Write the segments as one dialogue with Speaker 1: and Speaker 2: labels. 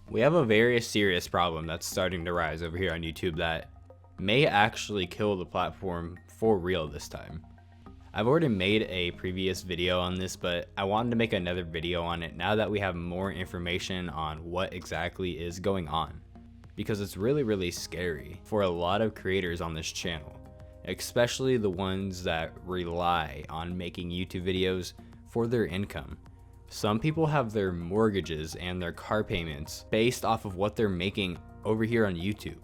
Speaker 1: We have a very serious problem that's starting to rise over here on YouTube that may actually kill the platform for real this time. I've already made a previous video on this, but I wanted to make another video on it now that we have more information on what exactly is going on, because it's really scary for a lot of creators on this channel, especially the ones that rely on making YouTube videos for their income. Some people have their mortgages and their car payments based off of what they're making over here on YouTube.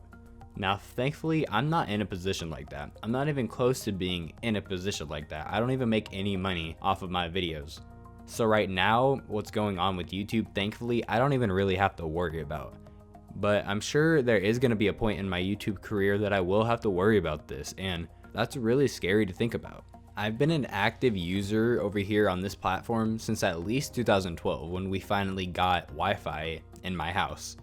Speaker 1: Now, thankfully, I'm not in a position like that. I'm not even close to being in a position like that. I don't even make any money off of my videos. So right now, what's going on with YouTube, thankfully, I don't even really have to worry about. But I'm sure there is going to be a point in my YouTube career that I will have to worry about this, and that's really scary to think about. I've been an active user over here on this platform since at least 2012 when we finally got Wi-Fi in my house.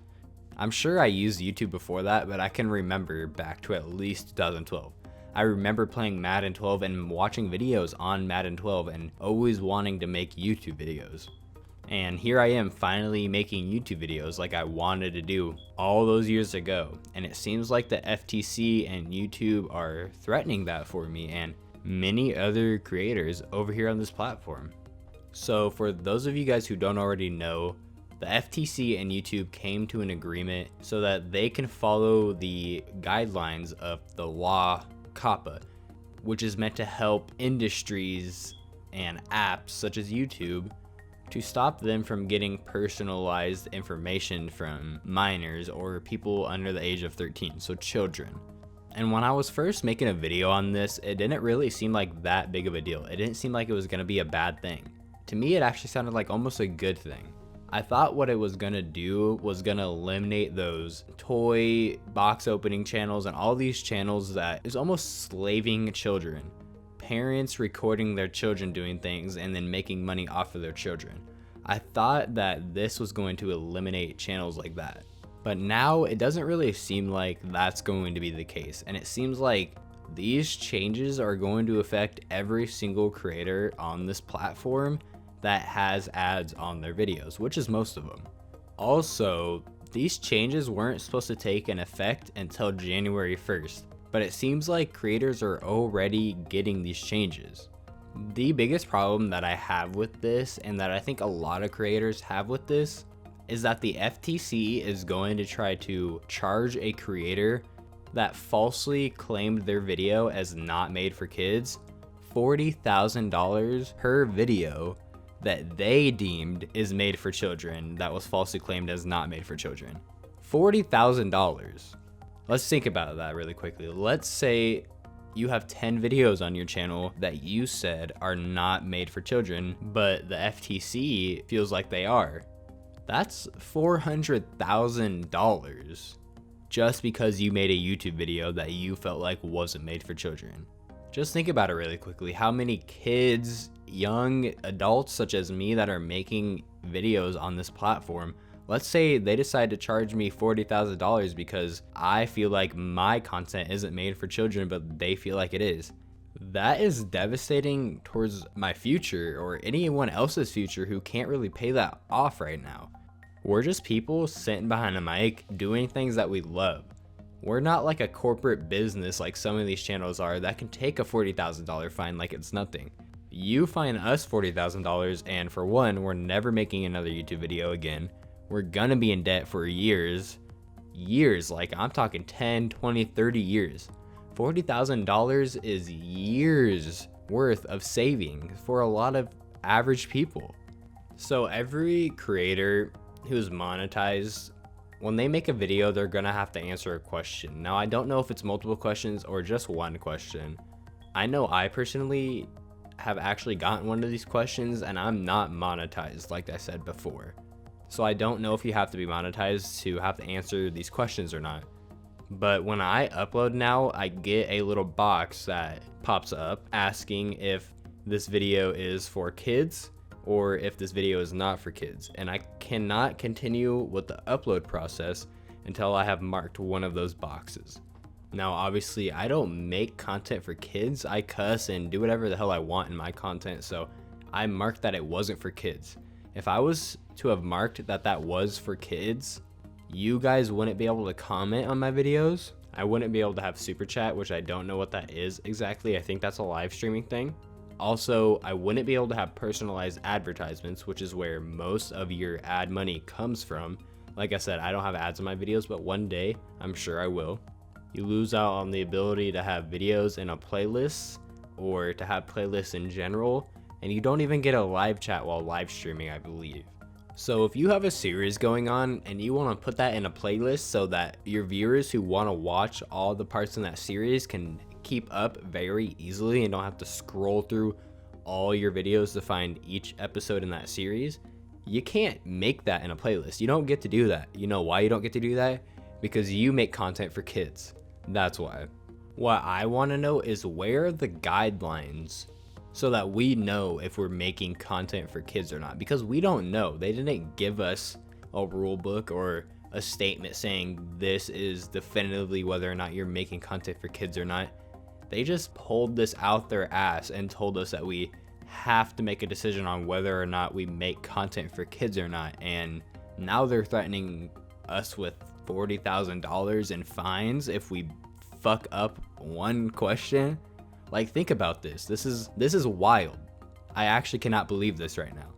Speaker 1: I'm sure I used YouTube before that, but I can remember back to at least 2012. I remember playing Madden 12 and watching videos on Madden 12 and always wanting to make YouTube videos. And here I am finally making YouTube videos like I wanted to do all those years ago. And it seems like the FTC and YouTube are threatening that for me and many other creators over here on this platform. So for those of you guys who don't already know, the FTC and YouTube came to an agreement so that they can follow the guidelines of the law COPPA, which is meant to help industries and apps such as YouTube to stop them from getting personalized information from minors or people under the age of 13, so children. And when I was first making a video on this, it didn't really seem like that big of a deal. It didn't seem like it was going to be a bad thing. To me, it actually sounded like almost a good thing. I thought what it was going to do was going to eliminate those toy box opening channels and all these channels that is almost slaving children. Parents recording their children doing things and then making money off of their children. I thought that this was going to eliminate channels like that. But now it doesn't really seem like that's going to be the case. And it seems like these changes are going to affect every single creator on this platform that has ads on their videos, which is most of them. Also, these changes weren't supposed to take an effect until January 1st, but it seems like creators are already getting these changes. The biggest problem that I have with this, and that I think a lot of creators have with this, is that the FTC is going to try to charge a creator that falsely claimed their video as not made for kids $40,000 per video that they deemed is made for children that was falsely claimed as not made for children. $40,000. Let's think about that really quickly. Let's say you have 10 videos on your channel that you said are not made for children, but the FTC feels like they are. That's $400,000 just because you made a YouTube video that you felt like wasn't made for children. Just think about it really quickly. How many kids, young adults such as me that are making videos on this platform, let's say they decide to charge me $40,000 because I feel like my content isn't made for children, but they feel like it is. That is devastating towards my future or anyone else's future who can't really pay that off right now. We're just people sitting behind a mic doing things that we love. We're not like a corporate business like some of these channels are that can take a $40,000 fine like it's nothing. You fine us $40,000 and for one, we're never making another YouTube video again. We're gonna be in debt for years, like I'm talking 10, 20, 30 years. $40,000 is years worth of saving for a lot of average people. So every creator who's monetized, when they make a video, they're gonna have to answer a question. Now, I don't know if it's multiple questions or just one question. I know I personally have actually gotten one of these questions and I'm not monetized like I said before. So I don't know if you have to be monetized to have to answer these questions or not. But when I upload now, I get a little box that pops up asking if this video is for kids or if this video is not for kids. And I cannot continue with the upload process until I have marked one of those boxes. Now, obviously, I don't make content for kids. I cuss and do whatever the hell I want in my content, so I marked that it wasn't for kids. If I was to have marked that that was for kids, You guys wouldn't be able to comment on my videos. I wouldn't be able to have super chat, which I don't know what that is exactly. I think that's a live streaming thing. Also, I wouldn't be able to have personalized advertisements, which is where most of your ad money comes from. Like I said, I don't have ads on my videos, but one day I'm sure I will. You lose out on the ability to have videos in a playlist or to have playlists in general, and you don't even get a live chat while live streaming, I believe. So if you have a series going on and you want to put that in a playlist so that your viewers who want to watch all the parts in that series can keep up very easily and don't have to scroll through all your videos to find each episode in that series, you can't make that in a playlist. You don't get to do that. You know why you don't get to do that? Because you make content for kids. That's why. What I want to know is, where are the guidelines so that we know if we're making content for kids or not? Because we don't know. They didn't give us a rule book or a statement saying this is definitively whether or not you're making content for kids or not. They just pulled this out their ass and told us that we have to make a decision on whether or not we make content for kids or not. And now they're threatening us with $40,000 in fines if we fuck up one question. Like, think about this. This is wild. I actually cannot believe this right now.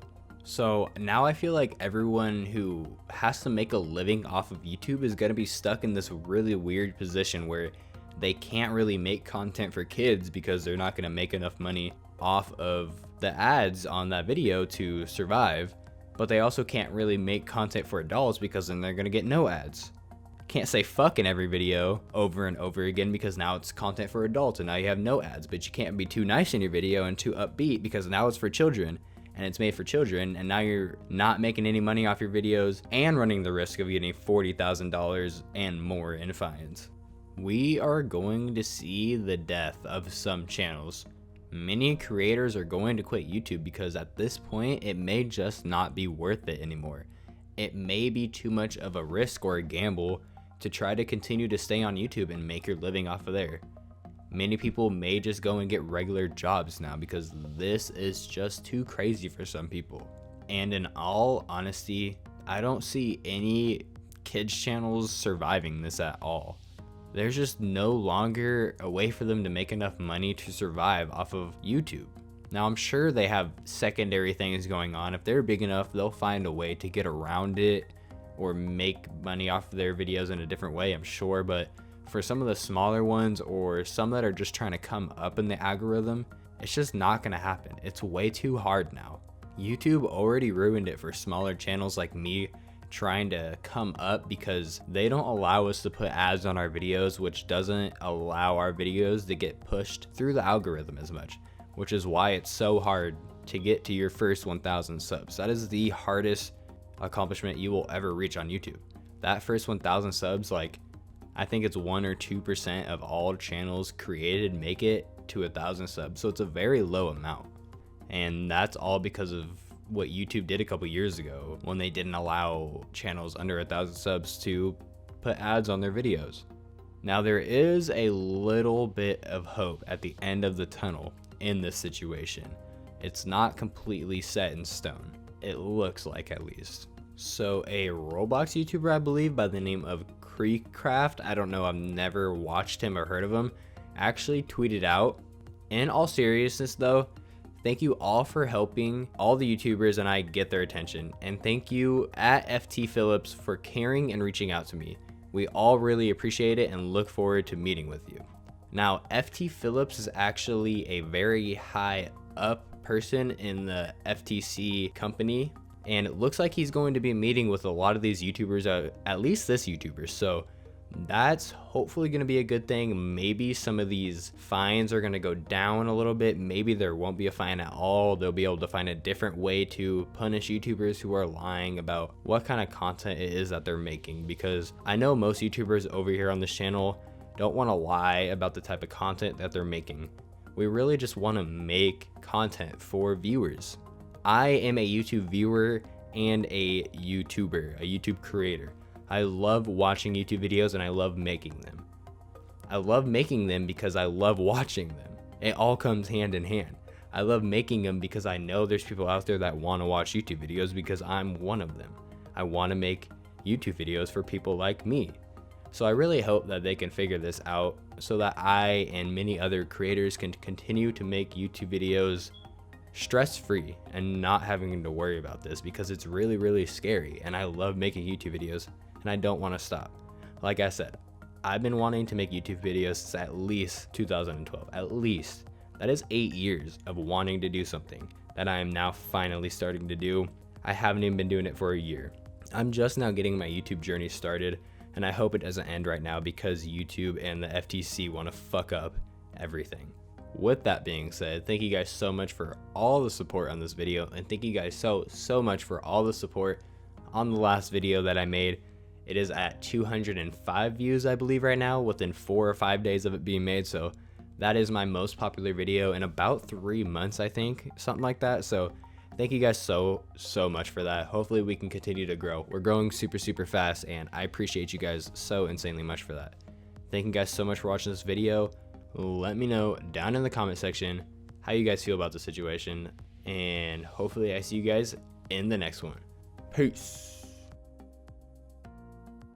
Speaker 1: So now I feel like everyone who has to make a living off of YouTube is gonna be stuck in this really weird position where they can't really make content for kids because they're not gonna make enough money off of the ads on that video to survive. But they also can't really make content for adults because then they're gonna get no ads. Can't say fuck in every video over and over again because now it's content for adults and now you have no ads. But you can't be too nice in your video and too upbeat because now it's for children and it's made for children, and now you're not making any money off your videos and running the risk of getting $40,000 and more in fines. We are going to see the death of some channels. Many creators are going to quit YouTube because at this point it may just not be worth it anymore. It may be too much of a risk or a gamble to try to continue to stay on YouTube and make your living off of there. Many people may just go and get regular jobs now because this is just too crazy for some people. And in all honesty, I don't see any kids channels surviving this at all. There's just no longer a way for them to make enough money to survive off of YouTube. Now, I'm sure they have secondary things going on. If they're big enough, they'll find a way to get around it or make money off of their videos in a different way, I'm sure. But for some of the smaller ones or some that are just trying to come up in the algorithm, it's just not gonna happen. It's way too hard now. YouTube already ruined it for smaller channels like me trying to come up because they don't allow us to put ads on our videos, which doesn't allow our videos to get pushed through the algorithm as much, which is why it's so hard to get to your first 1,000 subs. That is the hardest accomplishment you will ever reach on YouTube. That first 1,000 subs, like, I think it's 1 or 2% of all channels created make it to 1,000 subs. So it's a very low amount. And that's all because of what YouTube did a couple years ago when they didn't allow channels under 1,000 subs to put ads on their videos. Now, there is a little bit of hope at the end of the tunnel in this situation. It's not completely set in stone. It looks like, at least. So a Roblox YouTuber, I believe, by the name of Creekcraft, I don't know, I've never watched him or heard of him, actually tweeted out, in all seriousness though, thank you all for helping all the YouTubers and I get their attention. And thank you at FT Phillips for caring and reaching out to me. We all really appreciate it and look forward to meeting with you. Now, FT Phillips is actually a very high up person in the FTC company. And it looks like he's going to be meeting with a lot of these YouTubers, at least this YouTuber. So that's hopefully going to be a good thing. Maybe some of these fines are going to go down a little bit. Maybe there won't be a fine at all. They'll be able to find a different way to punish YouTubers who are lying about what kind of content it is that they're making. Because I know most YouTubers over here on this channel don't want to lie about the type of content that they're making. We really just want to make content for viewers. I am a YouTube viewer and a YouTuber, a YouTube creator. I love watching YouTube videos and I love making them. I love making them because I love watching them. It all comes hand in hand. I love making them because I know there's people out there that want to watch YouTube videos because I'm one of them. I want to make YouTube videos for people like me. So I really hope that they can figure this out so that I and many other creators can continue to make YouTube videos stress-free and not having to worry about this, because it's really, really scary, and I love making YouTube videos and I don't want to stop. Like I said, I've been wanting to make YouTube videos since at least 2012, at least. That is 8 years of wanting to do something that I am now finally starting to do. I haven't even been doing it for a year. I'm just now getting my YouTube journey started, and I hope it doesn't end right now because YouTube and the FTC want to fuck up everything. With that being said, thank you guys so much for all the support on this video, and thank you guys so much for all the support on the last video that I made. It is at 205 views, I believe, right now, within 4 or 5 days of it being made. So that is my most popular video in about 3 months, I think, something like that. So thank you guys so much for that. Hopefully we can continue to grow. We're growing super fast, and I appreciate you guys so insanely much for that. Thank you guys so much for watching this video. Let me know down in the comment section how you guys feel about the situation, and hopefully I see you guys in the next one. Peace.